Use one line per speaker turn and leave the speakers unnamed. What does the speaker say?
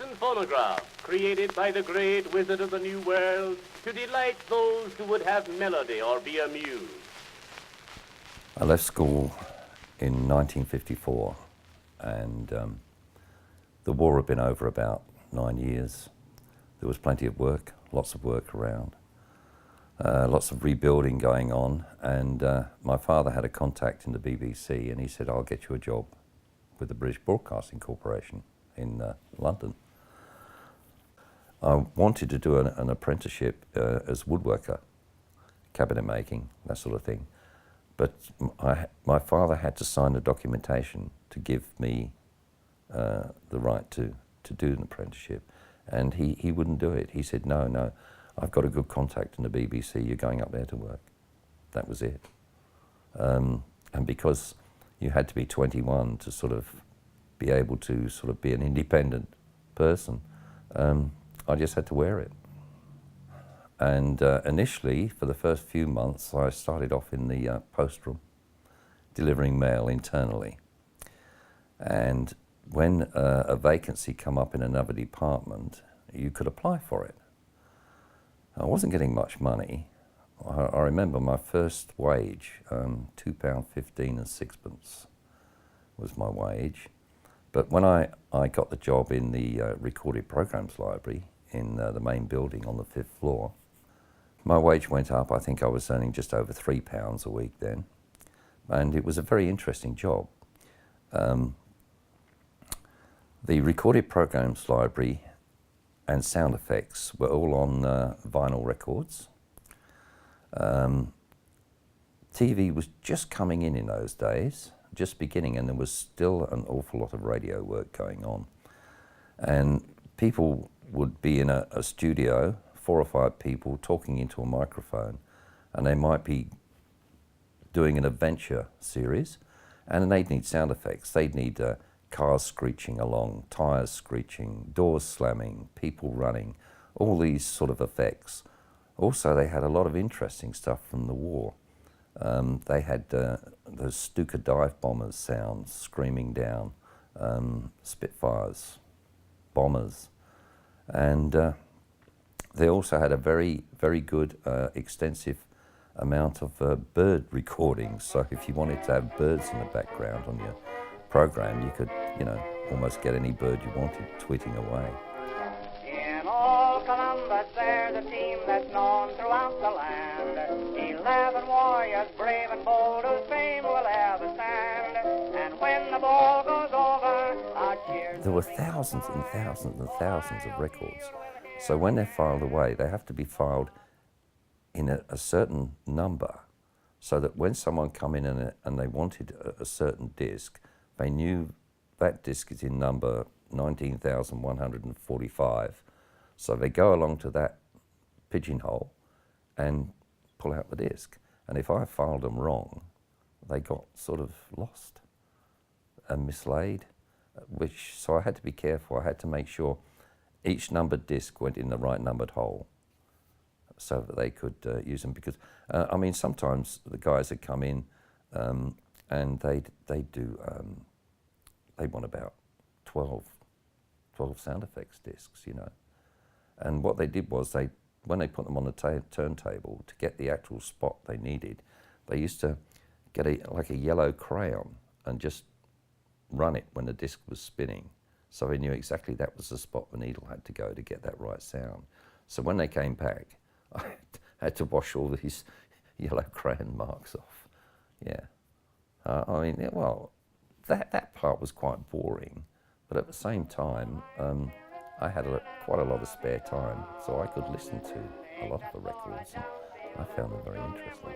and phonograph, created by the great wizard of the New World to delight those who would have melody or be amused.
I left school in 1954, and the war had been over about 9 years. There was plenty of work, lots of work around, lots of rebuilding going on, and my father had a contact in the BBC, and he said, "I'll get you a job with the British Broadcasting Corporation in London." I wanted to do an apprenticeship as woodworker, cabinet making, that sort of thing. But my father had to sign the documentation to give me the right to do an apprenticeship. And he wouldn't do it. He said, no, I've got a good contact in the BBC, you're going up there to work. That was it. And because you had to be 21 to sort of be able to sort of be an independent person, I just had to wear it. And initially, for the first few months, I started off in the post room, delivering mail internally. And when a vacancy come up in another department, you could apply for it. I wasn't getting much money. I remember my first wage, £2.15 and sixpence was my wage. But when I got the job in the Recorded Programs Library in the main building on the 5th floor, my wage went up. I think I was earning just over £3 a week then. And it was a very interesting job. The Recorded Programs Library and sound effects were all on vinyl records. TV was just coming in those days, just beginning, and there was still an awful lot of radio work going on. And people would be in a studio, 4 or 5 people talking into a microphone, and they might be doing an adventure series, and they'd need sound effects. They'd need cars screeching along, tyres screeching, doors slamming, people running, all these sort of effects. Also, they had a lot of interesting stuff from the war. They had those Stuka dive bombers sounds screaming down, Spitfires, bombers, and they also had a very, very good, extensive amount of bird recordings. So if you wanted to have birds in the background on your program, you could, almost get any bird you wanted tweeting away.
In all Columbus, there's a team that's known throughout the land. 11 warriors, brave and bold, whose fame will ever stand. And when the ball goes over, our cheers.
There were thousands and thousands and thousands of records. So when they're filed away, they have to be filed in a certain number, so that when someone come in and they wanted a certain disc, they knew that disc is in number 19,145. So they go along to that pigeonhole and pull out the disc. And if I filed them wrong, they got sort of lost and mislaid, so I had to be careful. I had to make sure each numbered disc went in the right numbered hole so that they could use them. Because, sometimes the guys that come in and they want about 12 sound effects discs, And what they did was when they put them on the turntable, to get the actual spot they needed, they used to get a yellow crayon and just run it when the disc was spinning. So they knew exactly that was the spot the needle had to go to get that right sound. So when they came back, I had to wash all these yellow crayon marks off. Yeah. That part was quite boring, but at the same time, I had quite a lot of spare time, so I could listen to a lot of the records, and I found them very interesting.